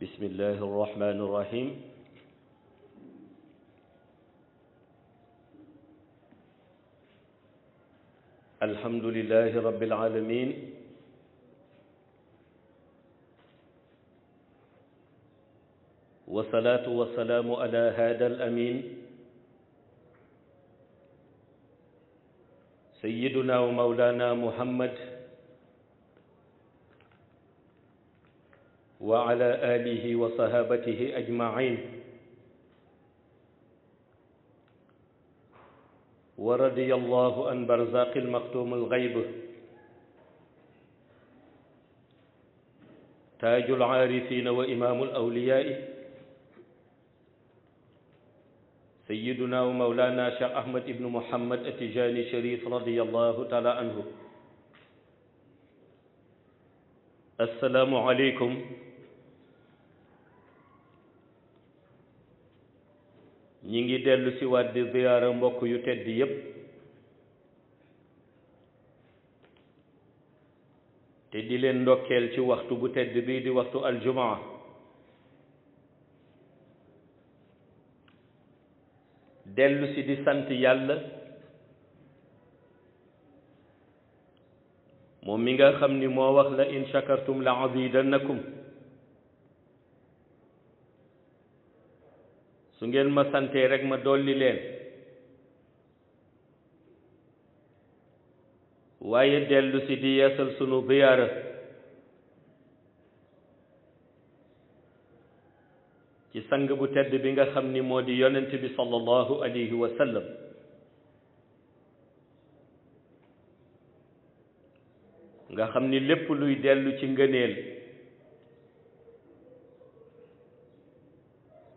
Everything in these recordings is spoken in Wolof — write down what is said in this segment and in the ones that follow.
بسم الله الرحمن الرحيم الحمد لله رب العالمين والصلاة والسلام على هذا الأمين سيدنا ومولانا محمد وعلى آله وصحابته أجمعين ورضي الله عن برزاق المختوم الغيب تاج العارفين وإمام الأولياء سيدنا ومولانا شيخ أحمد بن محمد التجاني شريف رضي الله تعالى عنه. السلام عليكم ñi ngi dellu si waat di ziyaara mbokk yu tedd yépp te di leen ndokkeel ci waxtu bu tedd bii di waxtu aljumaa dellu si di sant yàlla moom mi nga xam ni moo wax la in shakartum la azidannakum su ngeen ma santee rek ma dolli leen waaye dellu si di yeesal sunu ziyaara ci sang bu tedd bi nga xam ni moo di yonent bi sallallahu alayhi wa sallam nga xam ni lépp luy dellu ci ngëneel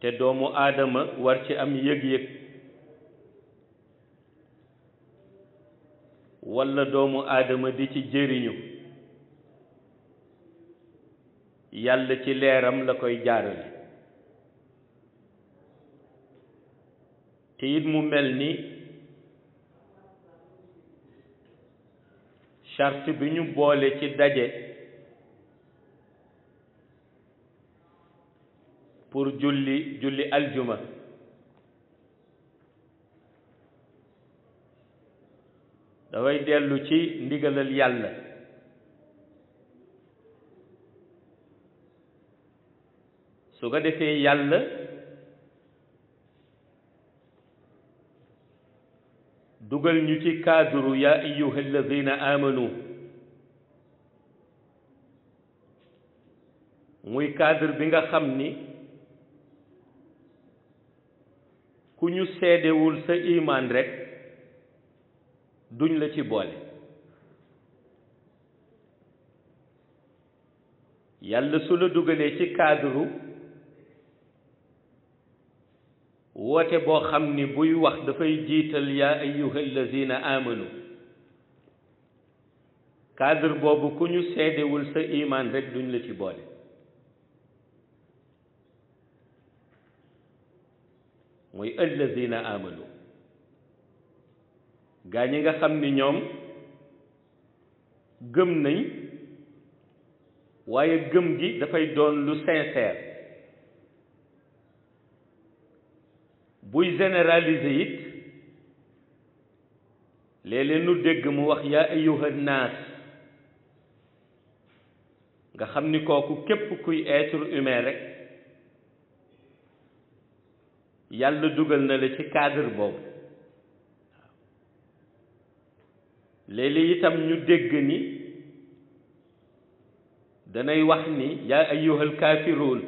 te doomu aadama war ci am yëg-yëg walla doomu aadama di ci jëriñu yàlla ci leeram la koy jaarale te it mu mel ni charte bi ñu boole ci daje pour julli aljuma dafay dellu ci ndigalal yàlla su ko defee yàlla dugal ñu ci cadre yaa ayyuha alladina amanu muy cadre bi nga xam ni ku ñu seedewul sa imaan rekk duñ la ci boole yàlla su la dugalee ci cadre woote boo xam ni buy wax dafay jiital yaa ayyuha allazina amanu cadre boobu ku ñu seedewul sa imaan rekk duñ la ci boole mooy allazina amanu gaa ñi nga xam ni ñoom gëm nañ waaye gëm gi dafay doon lu sincère buy généraliser it léeg-léeg nu dégg mu wax yaa ayyuha naas nga xam ni kooku képp kuy être humain rek yàlla dugal na la ci cadre boobu léeg-léeg itam ñu dégg ni danay wax ni yaa ayyuhal kaafiruun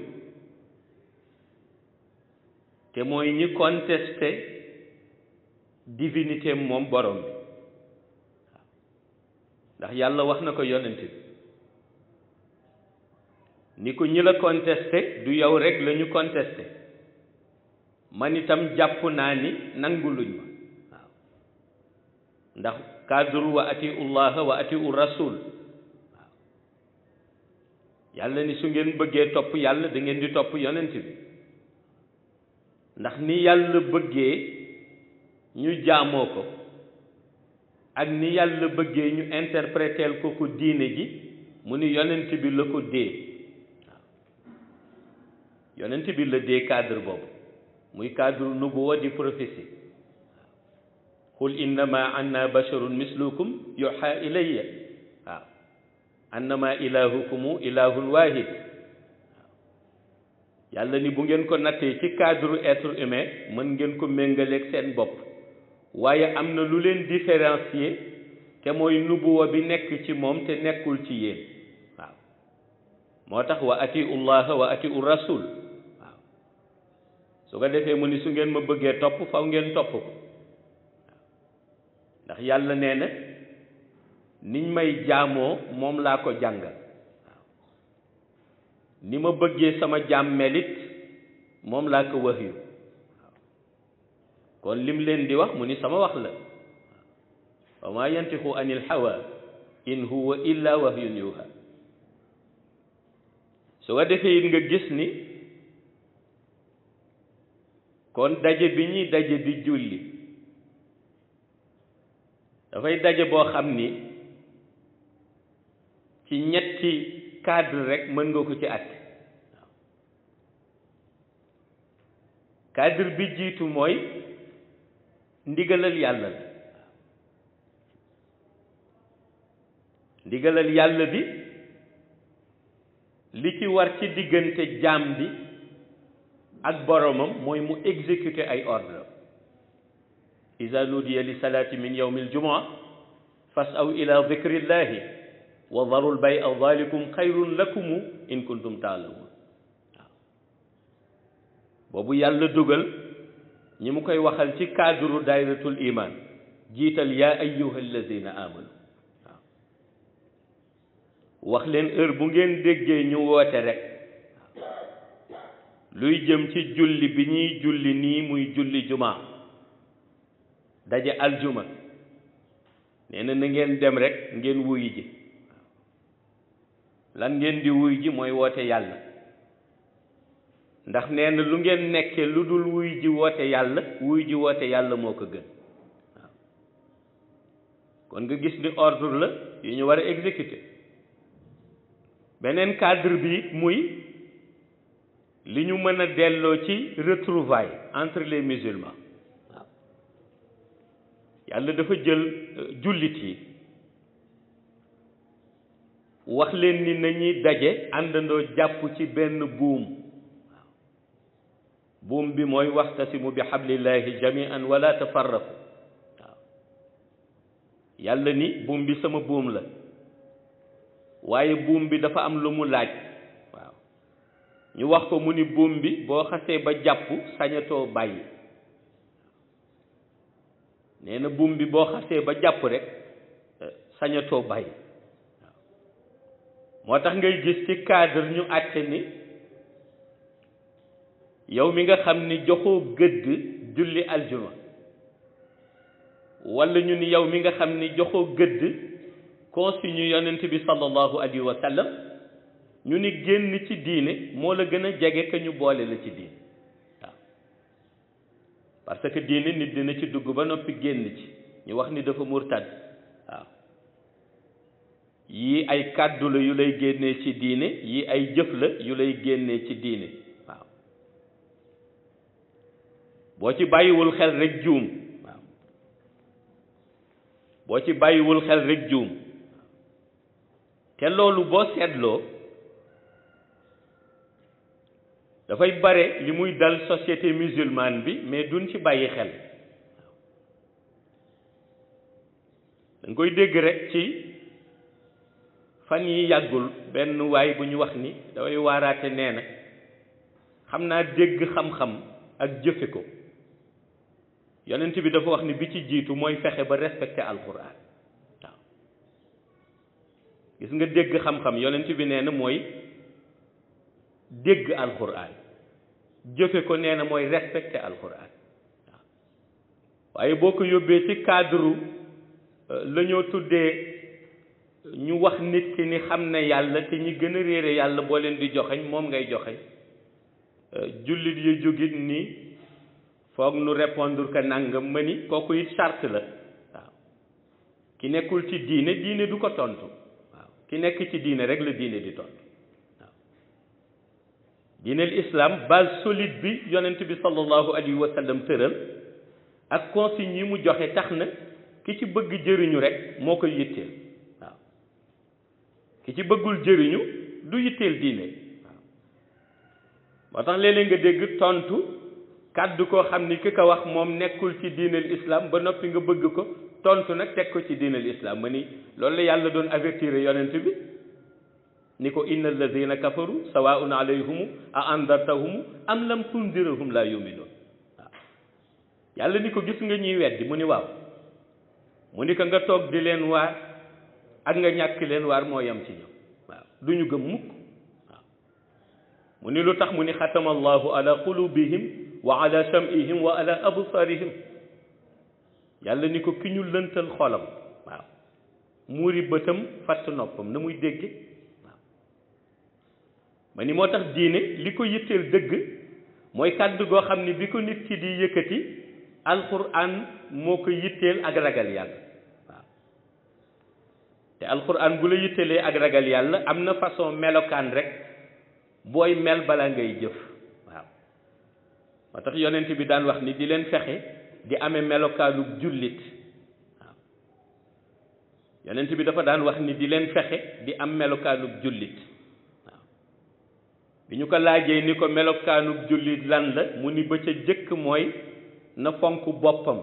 te mooy ñi contesté divinité moom borom bi ndax yàlla wax na ko yonent bi ni ko ñi la contesté du yow rek la ñu contesté man itam jàpp naa ni nanguluñ ma waaw ndax cadre wa atiu llaha wa atiu rasul waaw yàlla ni su ngeen bëggee topp yàlla da ngeen di topp yonent bi ndax ni yàlla bëggee ñu jaamoo ko ak ni yàlla bëggee ñu interpréteel ko ko diine ji mu ni yonent bi la ko dee yonent bi la dee cadre boobu muy cadre nubuwa di prophétie qul innama anna basharun mislukum yuha ilayya waaw annama ilahukumu ilahun wahid yàlla ni bu ngeen ko nattee ci cadre être humain mën ngeen ko méngaleeg seen bopp waaye am na lu leen différencier te mooy nubuwa bi nekk ci moom te nekkul ci yéen waaw moo tax wa atiu llaha wa atiu rasul waaw su ko defee mu ni su ngeen ma bëggee topp faw ngeen topp ko ndax yàlla nee na niñ may jaamoo moom laa ko jàngal waaw ni ma bëggee sama jaam melit moom laa ko wax yu waaw kon lim leen di wax mu ni sama wax la wa ma yantiqu anil hawa in huwa illa wahyun yuha su ko defee it nga gis ni kon daje bi ñuy daje di julli dafay daje boo xam ni ci ñetti cadre rek mën nga ko ci at waaw cadre bi jiitu mooy ndigalal yàlla la ndigalal yàlla bi li ci war ci diggante jaam bi ak boromam mooy mu exécuter ay ordre iza nudiya li salati min yawmi aljumua fasaw ila dhikrillahi wa dharu lbay'a dhalikum xayrun lakum in kuntum taalamun waaw boobu yàlla dugal ñi mu koy waxal ci cadre dairatul iman jiital yaa ayyuha alladina amanu waaw wax leen heure bu ngeen déggee ñu woote rek luy jëm ci julli bi ñuy julli nii muy julli jumaa daje aljuma nee na na ngeen dem rek ngeen wuy ji lan ngeen di wuy ji mooy woote yàlla ndax nee na lu ngeen nekkee lu dul wuy ji woote yàlla moo ko gën waaw kon nga gis ni ordre la yu ñu war a exécuter beneen cadre bi muy li ñu mën a delloo ci retrouvailles entre les musulmans waaw yàlla dafa jël jullit yi wax leen ni nañuy daje àndandoo jàpp ci benn buum waaw buum bi mooy waxtasimu bi hablillahi jamian wala tafarraqu waaw yàlla ni buum bi sama buum la waaye buum bi dafa am lu mu laaj waaw ñu wax ko mu ni buum bi boo xasee ba jàpp sañatoo bàyyi nee na buum bi boo xasee ba jàpp rek sañatoo bàyyi moo tax ngay gis ci cadre ñu àtte ni yow mi nga xam ni joxoo gëdd julli aljuma wala ñu ni yow mi nga xam ni joxoo gëdd consigne yonent bi sallallahu alayhi wa sallam ñu ni génn ci diine moo la gën a jege que ñu boole la ci diine waaw parce que diine nit dina ci dugg ba noppi génn ci ñu wax ni dafa murtad waaw yii ay kàddu la yu lay génnee ci diine yii ay jëf la yu lay génnee ci diine waaw boo ci bàyyiwul xel rek juum waaw boo ci bàyyiwul xel rek juum te loolu boo seetloo dafay bare li muy dal société musulmane bi mais duñ ci bàyyi xel dañ koy dégg rek ci fan yi yàggul benn waay bu ñu wax ni dafay waaraate nee na xam naa dégg xam-xam ak jëfe ko yonent bi dafa wax ni bi ci jiitu mooy fexe ba respecter alquran waaw gis nga dégg xam-xam yonent bi nee na mooy dégg alquran jëfe ko nee na mooy respecter alquran waaw waaye boo ko yóbbee ci cadre la ñoo tuddee ñu wax nit ki ni xam ne yàlla te ñi gën a réere yàlla boo leen di joxeñ moom ngay joxeñ jullit yi jógit ni foog nu répondre que nangam ma ni kooku it charte la waaw ki nekkul ci diine diine du ko tontu waaw ki nekk ci diine rek la diine di tontu waaw diineel islam base solide bi yonent bi sallallahu alayhi wa sallam tëral ak consigne yi mu joxe tax na ki ci bëgg jëriñu rek moo koy yitteel waaw ki ci bëggul jëriñu du yitteel diine waaw moo tax léeg-léeg nga dégg tontu kàddu koo xam ni ki ko wax moom nekkul ci diineel islam ba noppi nga bëgg ko tontu nag teg ko ci diineel islam ma ni loolu la yàlla doon avertir yonent bi ni ko inna alladina kafaru sawaun alayhum a andartahum am lam tundirahum la yuminuun waaw yàlla ni ko gis nga ñuy weddi mu ni waaw mu ni ko nga toog di leen waar ak nga ñàkk leen waar moo yem ci ñoom waaw du ñu gëm mukk waaw mu ni lu tax mu ni xatama allahu ala qulubihim wa ala sam'ihim wa ala absarihim yàlla ni ko ki ñu lëntal xolam waaw muuri bëtam fatt noppam na muy dégge waaw ma ni moo tax diine li ko yitteel dëgg mooy kàddu goo xam ni bi ko nit ki di yëkkati alquran moo ko yitteel ak ragal yàlla waaw te alquran bu la yitteelee ak ragal yàlla am na façon melokaan rek booy mel bala ngay jëf waaw moo tax yonent bi daan wax ni di leen fexe di amee melokaanub jullit waaw yonent bi dafa daan wax ni di leen fexe di am melokaanub jullit waaw bi ñu ko laajee ni ko melokaanub jullit lan la mu ni ba ca jëkk mooy na fonk boppam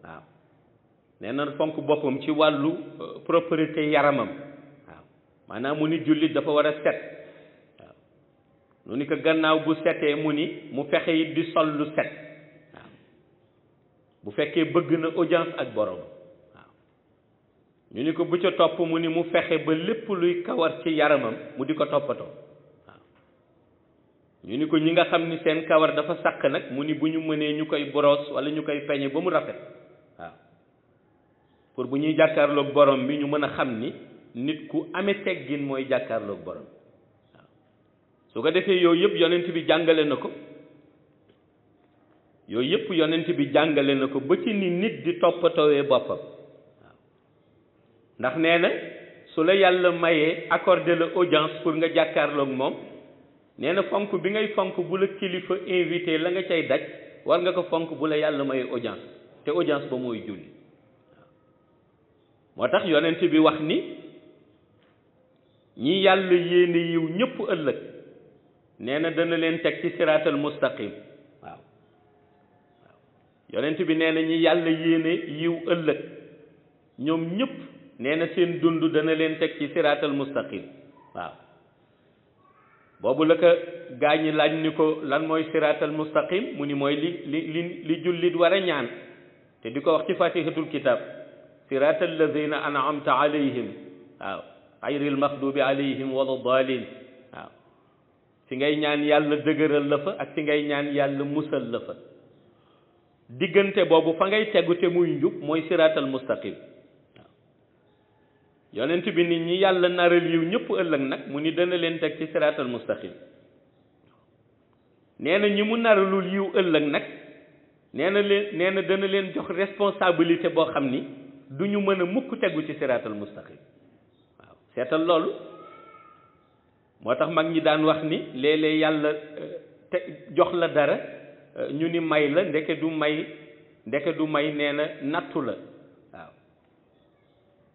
waaw nee na fonk boppam ci wàllu propriété yaramam waaw maanaam mu ni jullit dafa war a set waaw nu ni ko gannaaw bu setee mu ni mu fexe it di sol lu set waaw bu fekkee bëgg na audience ak borom waaw ñu ni ko bu ca topp mu ni mu fexe ba lépp luy kawar ci yaramam mu di ko toppatoo waaw ñu ni ko ñi nga xam ni seen kawar dafa sàq nag mu ni bu ñu mënee ñu koy brosse wala ñu koy peñe ba mu rafet waaw pour bu ñuy jàkkaarloog borom bi ñu mën a xam ni nit ku amee teggin mooy jàkkaarloog borom waaw su ko defee yooyu yëpp yonent bi jàngale na ko yooyu yëpp yonent bi jàngale na ko ba ci ni nit di toppatoowee boppam waaw ndax nee na su la yàlla mayee accordé la audience pour nga jàkkaarloog moom nee na fonk bi ngay fonk bu la kilifa invité la nga cay daj war nga ko fonk bu la yàlla mayee audience te audience ba mooy julli waaw moo tax yonent bi wax ni ñi yàlla yéene yiw ñëpp ëllëg nee na dana leen teg ci siraatal mustaqim waaw waaw yonent bi nee na ñi yàlla yéene yiw ëllëg ñoom ñëpp nee na seen dund dana leen teg ci siraatal mustaqim waaw boobu la ko gaañi laaj ni ko lan mooy siraatal mustaqim mu ni mooy li jullit war a ñaan te di ko wax ci fatihatul kitab siraatal lazina an'amta alayhim waaw xayril maxdubi alayhim wala dalin waaw fi ngay ñaan yàlla dëgëral la fa ak fi ngay ñaan yàlla musal la fa diggante boobu fa ngay tegu te muy njub mooy siraatal mustaqim waaw yonent bi nit ñi yàlla naral yiw ñëpp ëllëg nag mu ni dana leen teg ci siraatal mustaqim nee na ñi mu naralul yiw ëllëg nag nee na dana leen jox responsabilité boo xam ni du ñu mën a mukk tegu ci siraatal mustaqim waaw seetal loolu moo tax mag ñi daan wax ni léeg-léeg yàlla te jox la dara ñu ni may la ndeke du may nee na nattu la waaw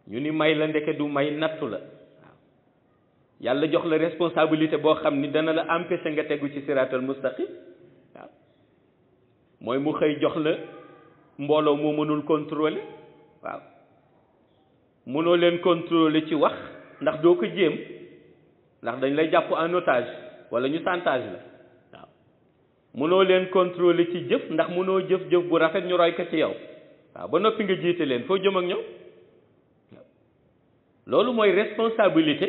ñu ni may la ndeke du may nattu la waaw yàlla jox la responsabilité boo xam ni dana la empêcher nga tegu ci siraatal mustaqim waaw mooy mu xëy jox la mbooloo moo mënul contrôler waaw mënoo leen contrôler ci wax ndax doo ko jéem ndax dañ lay jàpp en otage wala ñu chantage la waaw mënoo leen contrôler ci jëf ndax mënoo jëf bu rafet ñu roy ko ci yow waaw ba noppi nga jiite leen foo jëm ak ñoom loolu mooy responsabilité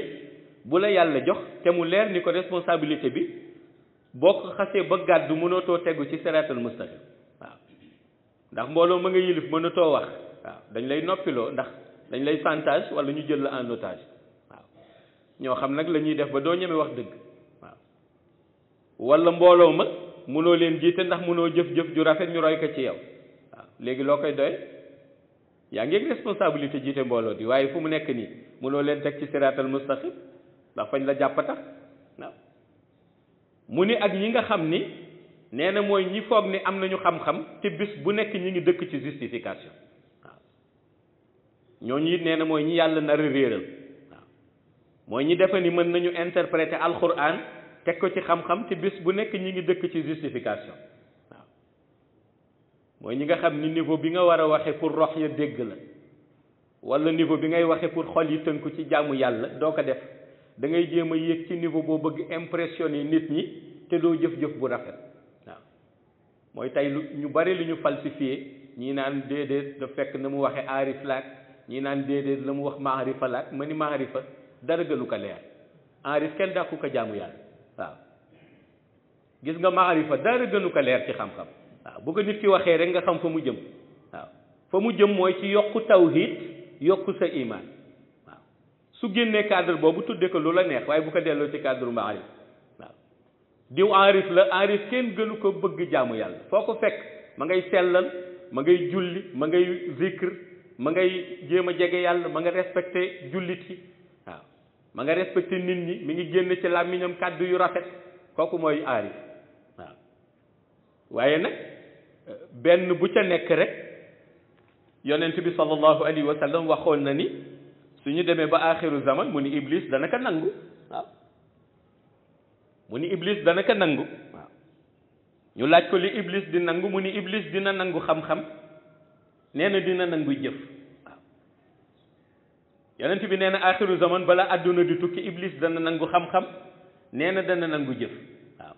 bu la yàlla jox te mu leer ni ko responsabilité bi boo ko xasee ba gàddu mënatoo tegu ci siraatal mustaqim waaw ndax mbooloo ma nga yilif mënatoo wax waaw dañ lay noppiloo ndax dañ lay chantage wala ñu jël la en otage waaw ñoo xam nag la ñuy def ba doo ñeme wax dëgg waaw wala mbooloo ma mënoo leen jiite ndax mënoo jëf ju rafet ñu roy ko ci yow waaw léegi loo koy doye yaa ngi responsabilité jiite mbooloo di waaye fu mu nekk nii mënoo leen teg ci siraatal mustaqim ndax fañ la jàpp tax waaw mu ni ak ñi nga xam ni nee na mooy ñi foog ni am nañu xam-xam te bis bu nekk ñi ngi dëkk ci justification waaw ñooñu it nee na mooy ñi yàlla nar a réeral waaw mooy ñi defe ni mën nañu interpréter alquran teg ko ci xam-xam te bis bu nekk ñi ngi dëkk ci justification waaw mooy ñi nga xam ni niveau bi nga war a waxe pour rox ya dégg la wala niveau bi ngay waxe pour xol yi tënku ci jaamu yàlla doo ko def da ngay jéem a yéeg ci niveau boo bëgg impressionner nit ñi te doo jëf-jëf bu rafet waaw mooy tey lu ñu bari lu ñu falsifié ñii naan déedéet da fekk na mu waxe aarif laak ñii naan déedéet la mu wax maarifa laak ma ni maarifa dara gënu ko leer aarif kenn dàqu ko jaamu yàlla waaw gis nga maarifa dara gënu ko leer ci xam-xam waaw bu ko nit ki waxee rek nga xam fa mu jëm waaw fa mu jëm mooy ci yokku tawhid yokku sa iman waaw su génnee cadre boobu tudde ko lu la neex waaye bu ko delloo ci cadre maarif waaw diw aarif la aarif kenn gënu ko bëgg jaamu yàlla foo ko fekk ma ngay sellal ma ngay julli ma ngay zikr ma ngay jéem a jege yàlla ma nga respecté jullit yi waaw ma nga respecté nit ñi mi ngi génn ci làmmiñam kàddu yu rafet kooku mooy aarif waaw waaye nag benn bu ca nekk rek yonent bi sallallahu alayhi wa sallam waxoon na ni suñu demee ba axiru zaman mu ni iblis dana ko nangu waaw mu ni iblis dana ko nangu waaw ñu laaj ko li iblis di nangu mu ni iblis dina nangu xam-xam nee na dina nangu jëf waaw yonent bi nee na axiru zaman bala àdduna di tukki iblis dana nangu xam-xam nee na dana nangu jëf waaw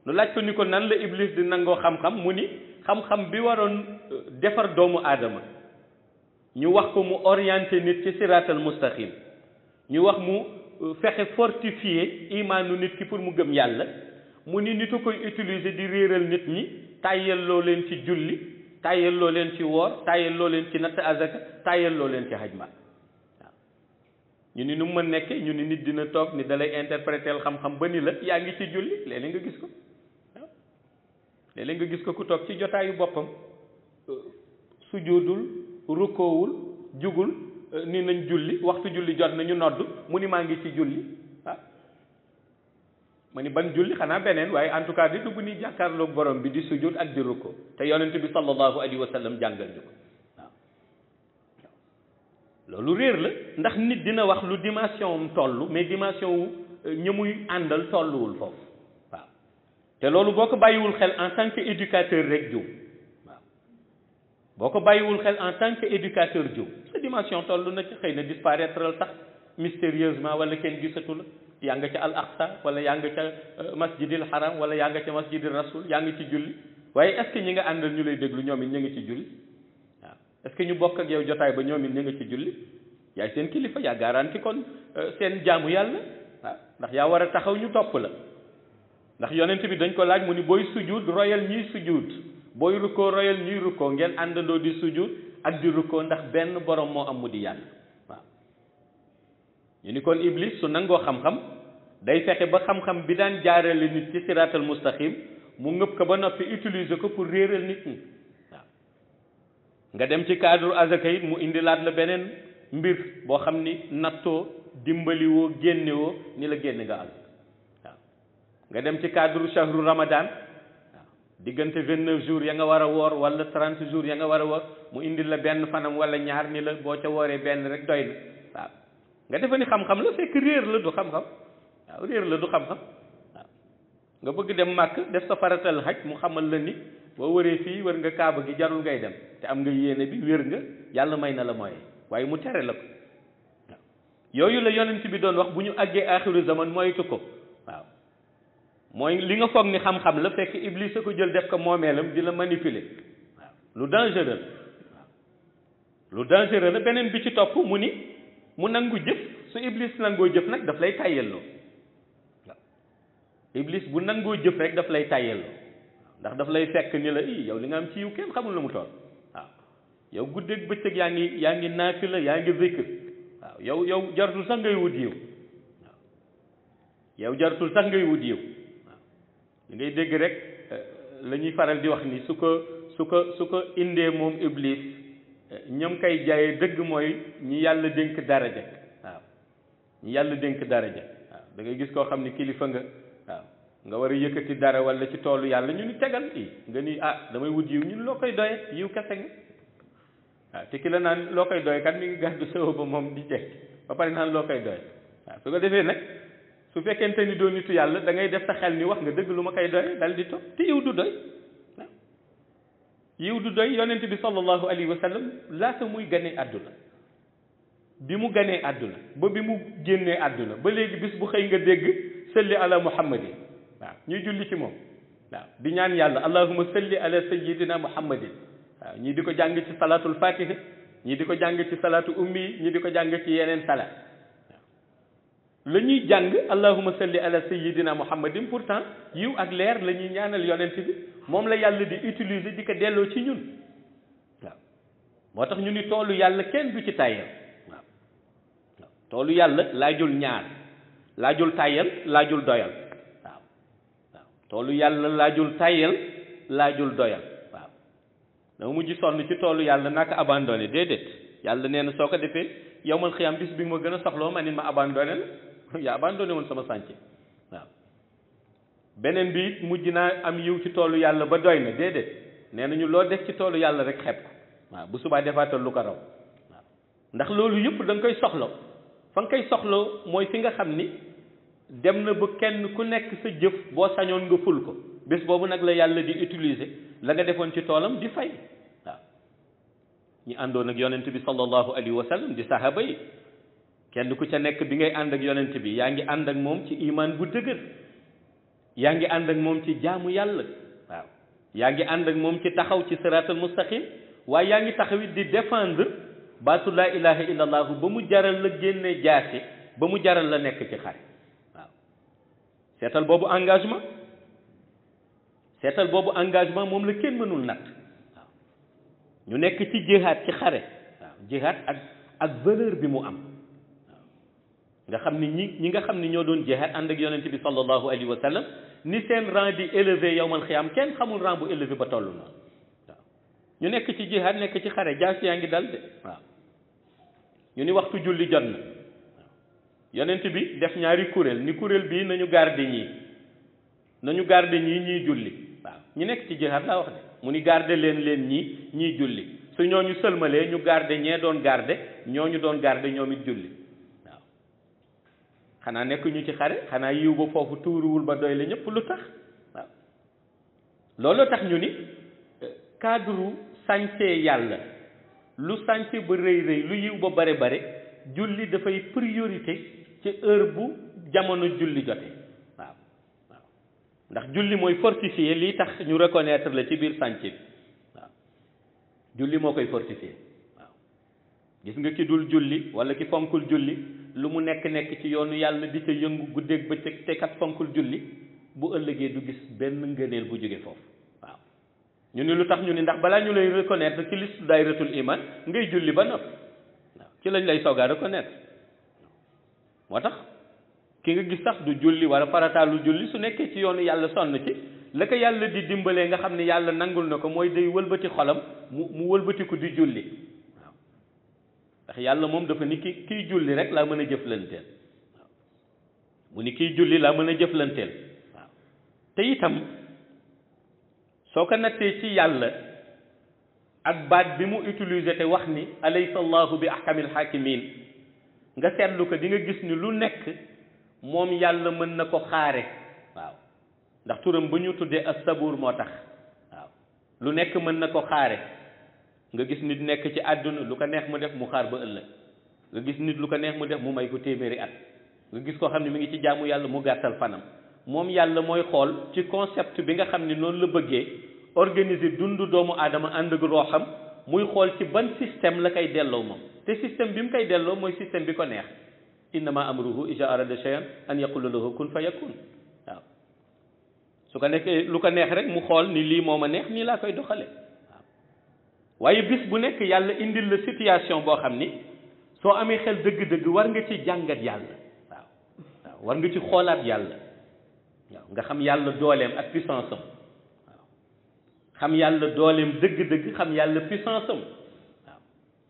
ñu laaj ko ni ko nan la iblis di nangoo xam-xam mu ni xam-xam bi waroon defar doomu aadama ñu wax ko mu orienté nit ci siratal mustaqim ñu wax mu fexe fortifier imaanu nit ki pour mu gëm yàlla mu ni nitu koy utiliser di réeral nit ñi tàyyelloo leen ci julli tàyyelloo leen ci woor tàyyelloo leen ci natt azaka tàyyelloo leen ci hajma waaw ñu ni nu mu mën nekke ñu ni nit dina toog ni dalay interpréter xam-xam ba ni la yaa ngi ci julli léeg-léeg nga gis ko waaw léeg-léeg nga gis ko ku toog ci jotaayu boppam sujjóotul rukkoowul jugul ni nañ julli waxtu julli jot na ñu nodd mu ni maa ngi ci julli ah ma ni ban julli xanaa beneen waaye en tout cas di dugg ni jàkkaarloog borom bi di sujjóot ak di rukkoo te yonent bi sallallahu alayhi wa sallam jàngal ñu ko waaw loolu réer la ndax nit dina wax lu dimension am toll mais dimension wu ña muy àndal tolluwul foofu waaw te loolu boo ko bàyyiwul xel en tant que éducateur rek juum waaw boo ko bàyyiwul xel en tant que éducateur juum sa dimension toll na ci xëy na disparaître la sax mystérieusement wala kenn gisatu la yaa nga ca al aqsa wala yaa nga ca masjidil haram wala yaa nga ca masjidil rasul yaa ngi ci julli waaye est ce que ñi nga àndal ñu lay déglu ñoom it ñu ngi ci julli waaw est ce que ñu bokk ak yow jotaay ba ñoom it ñu ngi ci julli yaay seen kilifa yaa garanti kon seen jaamu yàlla waaw ndax yaa war a taxaw ñu topp la ndax yonent bi dañ ko laaj mu ni booy sujud royal ñiy sujud booy rukkoo royal ñuy rukkoo ngeen àndandoo di sujud ak di rukkoo ndax benn borom moo am mu di yàlla waaw ñu ni kon iblis su nangoo xam-xam day fexe ba xam-xam bi daan jaarale nit ci siratal mustaqim mu ngëb ko ba noppi utiliser ko pour réeral nit ñi waaw nga dem ci cadre azaka it mu indilaat la beneen mbir boo xam ni nattoo dimbaliwoo génnewoo ni la génne nga azaka waaw nga dem ci cadre shahru ramadan waaw diggante 29 jours ya nga war a woor wala 30 jours ya nga war a woor mu indil la benn fanam wala ñaar ni la boo ca wooree benn rek doy na waaw nga defe ni xam-xam la fekk réer la du xam-xam waaw réer la du xam-xam waaw nga bëgg dem màkk def sa faratal xaj mu xamal la ni boo wëree fii wër nga kaaba gi jarul ngay dem te am nga yéene bi wér nga yàlla may na la mooy waaye mu tere la ko waaw yooyu la yonent bi doon wax bu ñu àggee axiru zaman moytu ko waaw mooy li nga foog ni xam-xam la fekk iblis a ko jël def ko moomeelam di la manipuler waaw lu dangereux waaw lu dangereux la beneen bi ci topp mu ni mu nangu jëf su iblis nangoo jëf nag daf lay tàyyelloo waaw iblis bu nangoo jëf rek daf lay tàyyelloo ndax daf lay fekk ni la yow li nga am ci yiw kenn xamul la mu toll waaw yow guddeeg bëccëg yaa ngi naafila yaa ngi zikr waaw yow jaratul sax ngay wut yiw waaw yow jaratul sax ngay wut yiw waaw li ngay dégg rek la ñuy faral di wax ni su ko indee moom iblis ñoom kay jaayee dëgg mooy ñi yàlla dénk daraja waaw ñi yàlla dénk daraja waaw da ngay gis koo xam ni kilifa nga waaw nga war a yëkkati dara wala ci toolu yàlla ñu ni tegal kii nga ni damay wut yiw ñun loo koy doye yiw kese nga waaw te ki la naan loo koy doye kat mi ngi gàddu sëw ba moom di jekk ba pare naan loo koy doye waaw su ko defee nag su fekkente ni doo nitu yàlla da ngay def sa xel ni wax nga dëgg lu ma koy doye dal di toog te yiw du doy waaw yiw du doy yonent bi sallallahu alayhi wa sallam laata muy ganee àdduna bi mu ganee àdduna ba bi mu génnee àdduna ba léegi bis bu xëy nga dégg salli ala muhammadin waaw ñuy julli ci moom waaw di ñaan yàlla allahumma salli ala sayyidina muhammadin waaw ñii di ko jàng ci salaatul fatiha ñii di ko jàng ci salaatu ummi yi ñii di ko jàng ci yeneen salaat waaw la ñuy jàng allahumma salli ala sayyidina muhammadin pourtant yiw ak leer la ñuy ñaanal yonent bi moom la yàlla di utiliser di ko delloo ci ñun waaw moo tax ñu ni toolu yàlla kenn du ci tàyyal waaw waaw toolu yàlla laajul ñaar laajul tàyyal laajul doyal waaw waaw toolu yàlla laajul tàyyal laajul doyal waaw dama mujj sonn ci toolu yàlla naka abandonné déedéet yàlla nee na soo ko defee yowmal xiyam bis bi ma gën a soxloo ma nit ma abandonné la yaa abandonné woon sama sànce waaw beneen bi it mujj naa am yiw ci toolu yàlla ba doy na déedéet nee nañu loo def ci toolu yàlla rek xeeb ko waaw bu subaa defaatal lu ko raw waaw ndax loolu yëpp da nga koy soxla fa nga koy soxla mooy fi nga xam ni dem na ba kenn ku nekk sa jëf boo sañoon nga ful ko bés boobu nag la yàlla di utiliser la nga defoon ci toolam di fay waaw ñi àndoon ak yonent bi sallallahu alayhi wa sallam di sahaba yi kenn ku ca nekk bi ngay ànd ak yonent bi yaa ngi ànd ak moom ci iman bu dëgër yaa ngi ànd ak moom ci jaamu yàlla waaw yaa ngi ànd ak moom ci taxaw ci siratal mustaqim waaye yaa ngi taxawit di défendre baatu laa ilaha illallah ba mu jaral la génne jaasi ba mu jaral la nekk ci xare waaw seetal boobu engagement moom la kenn mënul natt waaw ñu nekk ci jihaad ci xare waaw jihaad ak valeur bi mu am waaw nga xam ni ñi nga xam ni ñoo doon jihaad ànd ak yonent bi sallallahu alayhi wa sallam ni seen rang di élevé yowmal xiyaam kenn xamul rang bu élevé ba toll noonu waaw ñu nekk ci jihaad nekk ci xare jaas yaa ngi dal de waaw ñu ni waxtu julli jot na waaw yonent bi def ñaari kuréel ni kuréel bii nañu garde ñii ñiy julli waaw ñu nekk ci jihaad laa wax de mu ni garde leen ñiy julli su ñooñu sëlmalee ñu garde ñee doon garde ñooñu doon garde ñoom it julli waaw xanaa nekk ñu ci xare xanaa yiw ba foofu tuuruwul ba doy la ñëpp lu tax waaw loolu tax ñu ni cadre sàncee yàlla lu sànce ba rëy lu yiw ba bare julli dafay priorité ci heure bu jamono julli jotee waaw waaw ndax julli mooy fortifier lii tax ñu reconnaître la ci biir sànce bi waaw julli moo koy fortifier waaw gis nga ki dul julli wala ki fonkul julli lu mu nekk ci yoonu yàlla di ca yëngu guddeeg bëccëg te kat fonkul julli bu ëllëgee du gis benn ngëneel bu jóge foofu waaw ñu ni lu tax ñu ni ndax balaa ñu lay reconnaître ci liste daayratul iman ngay julli ba noppi waaw ci lañ lay soog a reconnaître moo tax ki nga gis sax du julli wala farataalu julli su nekkee ci yoonu yàlla sonn ci la ko yàlla di dimbalee nga xam ne yàlla nangul na ko mooy day wëlbati xolam mu wëlbatiku di julli waaw ndax yàlla moom dafa ni kiy julli rek laa mën a jëflanteel waaw mu ni kiy julli laa mën a jëflanteel waaw te itam soo ko nattee ci yàlla ak baat bi mu utilisé te wax ni alaysa allahu bi ahkamil hakimin nga seetlu ko di nga gis ni lu nekk moom yàlla mën na ko xaare waaw ndax turam bu ñu tuddee as-sabuur moo tax waaw lu nekk mën na ko xaare nga gis nit nekk ci àdduna lu ko neex mu def mu xaar ba ëllëg nga gis nit lu ko neex mu def mu may ko téeméeri at nga gis koo xam ne mi ngi ci jaamu yàlla mu gàttal fanam moom yàlla mooy xool ci concept bi nga xam ne noonu la bëggee organiser dundu doomu aadama ànd ak rooxam muy xool ci ban système la koy delloo moom te système bi mu koy delloo mooy système bi ko neex innama amruhu iza arada shay'an an yaqula lahu kun fayakun waaw su ko nekkee lu ko neex rek mu xool ni lii moo ma neex nii laa koy doxale waaw waaye bis bu nekk yàlla indil la situation boo xam ni soo amee xel dëgg-dëgg war nga ci jàngat yàlla waaw war nga ci xoolaat yàlla waaw nga xam yàlla dooleem ak puissance am waaw xam yàlla dooleem dëgg-dëgg xam yàlla puissance am waaw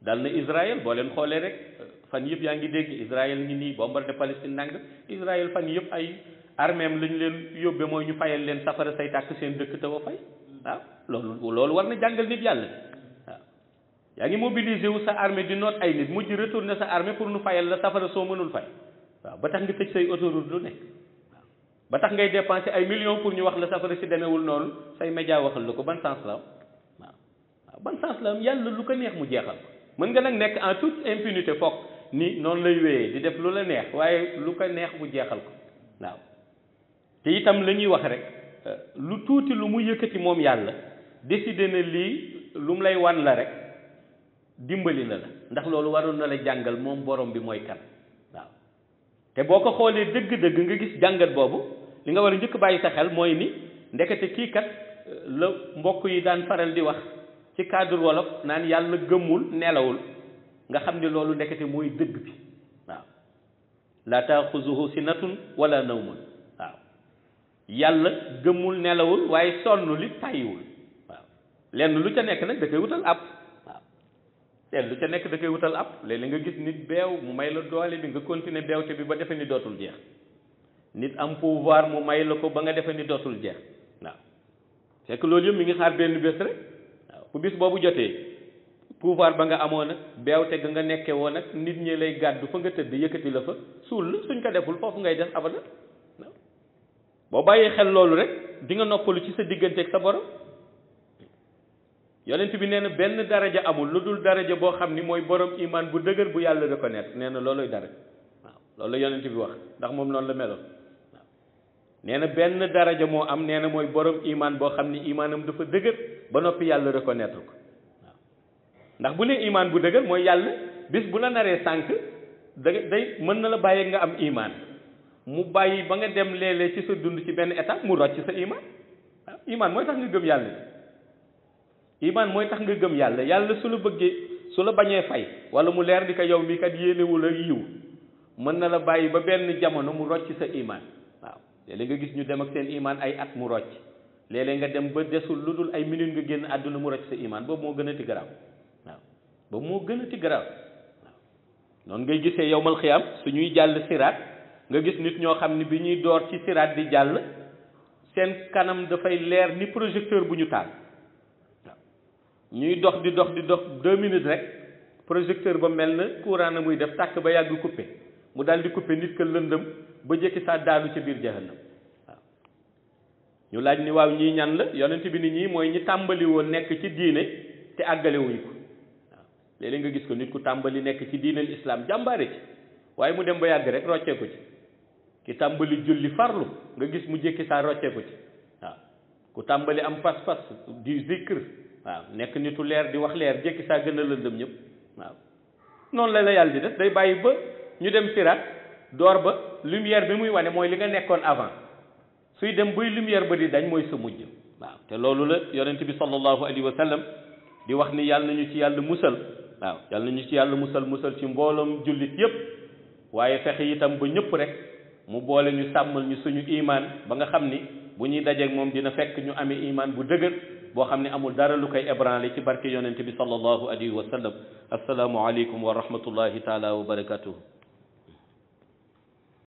dal na Israël boo leen xoolee rek fan yëpp yaa ngi dégg Israël ngi nii bombardé Palestine nang Israël fan yëpp ay arméem lañ leen yóbbe mooy ñu fayal leen safara say tàkk seen dëkk te wa fay waaw loolu war na jàngal nit yàlla waaw yaa ngi mobilisé wu sa armée di noot ay nit mujj retourné sa armée pour nu fayal la safara soo mënul fay waaw ba tax nga tëj say autoroute lu nekk waaw ba tax ngay dépensé ay millions pour ñu wax la safara si demeewul noonu say média waxal la ko ban sens la am waaw ban sens la am yàlla lu ko neex mu jeexal ko mën nga nag nekk en toute impunité foog ni noonu lay wéyee di def lu la neex waaye lu ko neex mu jeexal ko waaw te itam la ñuy wax rek lu tuuti lu mu yëkkati moom yàlla décidé na lii lu mu lay wan la rek dimbali na la ndax loolu waroon na la jàngal moom borom bi mooy kan waaw te boo ko xoolee dëgg-dëgg nga gis jàngat boobu li nga war a njëkk bàyyi sa xel mooy ni ndekete kii kat la mbokk yi daan faral di wax ci cadre wolof naan yàlla gëmmul nelawul nga xam ne loolu ndekete mooy dëgg bi waaw la taaxuzuhu sinatun wala nawmun waaw yàlla gëmmul nelawul waaye sonn li tàyyiwul waaw lenn lu ca nekk nag da koy wutal ab waaw lenn lu ca nekk da koy wutal ab léeg-léeg nga gis nit beew mu may la doole bi nga continuer beewte bi ba defe ni dootul jeex nit am pouvoir mu may la ko ba nga defe ni dootul jeex waaw fekk loolu yëpp mi ngi xaar benn bés rek bu bis boobu jotee pouvoir ba nga amoon nag beewte ga nga nekkee woon nag nit ñi lay gàddu fa nga tëdd yëkkati la fa suul la suñ ko deful foofu ngay def abada boo bàyyee xel loolu rek di nga noppalu ci sa diggante ak sa borom yonent bi nee na benn daraja amul lu dul daraja boo xam ni mooy borom iman bu dëgër bu yàlla reconnaître nee na looloy daraja waaw loolu la yonent bi wax ndax moom noonu la meloon waaw nee na benn daraja moo am nee na mooy borom iman boo xam ni imaanam dafa dëgër ba noppi yàlla reconnaître ko waaw ndax bu ne iman bu dëgër mooy yàlla bis bu la naree sànq day mën na la bàyyi nga am iman mu bàyyi ba nga dem léeg-léeg ci sa dund ci benn étape mu rocc sa iman waaw iman mooy tax nga gëm yàlla iman mooy tax nga gëm yàlla yàlla su la bëggee su la bañee fay wala mu leer di ko yow mi kat yéenewul a yiw mën na la bàyyi ba benn jamono mu rocc sa iman waaw léeg-léeg nga gis ñu dem ak seen iman ay at mu rocc léeg-léeg nga dem ba desul lu dul ay minute nga génn àdduna mu rocc sa iman boobu moo gën a ti garaaw waaw boobu moo gën a ti garaaw waaw noonu ngay gisee yowmal xiyaam suñuy jàll siraat nga gis nit ñoo xam ne bi ñuy door ci siraat di jàll seen kanam dafay leer ni projecteur bu ñu taal waaw ñuy dox di dox 2 minutes rek projecteur ba mel na courant na muy def tàkk ba yàgg coupé mu daal di coupé nit ka lëndëm ba jëkki saa daanu ci biir jahannam waaw ñu laaj ni waaw ñii ñan la yonent bi ni ñii mooy ñi tàmbali woon nekk ci diine te àggale wuñ ko waaw léeg-léeg nga gis ko nit ku tàmbali nekk ci diineel islam jàmbaare ci waaye mu dem ba yàgg rek roccee ko ci ki tàmbali julli farlu nga gis mu jékki saa roccee ko ci waaw ku tàmbali am pas-pas di zikr waaw nekk nitu leer di wax leer jékki saa gën a lëndëm ñëpp waaw noonu la yàlla di def day bàyyi ba ñu dem siraat door ba lumière bi muy wane mooy li nga nekkoon avant suy dem buy lumière ba di dañ mooy sa mujj waaw te loolu la yonent bi sallallahu alayhi wa sallam di wax ni yàlla nañu ci yàlla musal waaw yàlla nañu ci yàlla musal ci mbooloom jullit yépp waaye fexe itam ba ñëpp rek mu boole ñu sàmmal ñu suñu iman ba nga xam ni bu ñuy dajeeg moom dina fekk ñu amee iman bu dëgër boo xam ne amul dara lu koy ébranlé ci barke yonent bi sallallahu alayhi wa sallam assalaamu aleykum wa rahmatullahi taala wa barakatuhu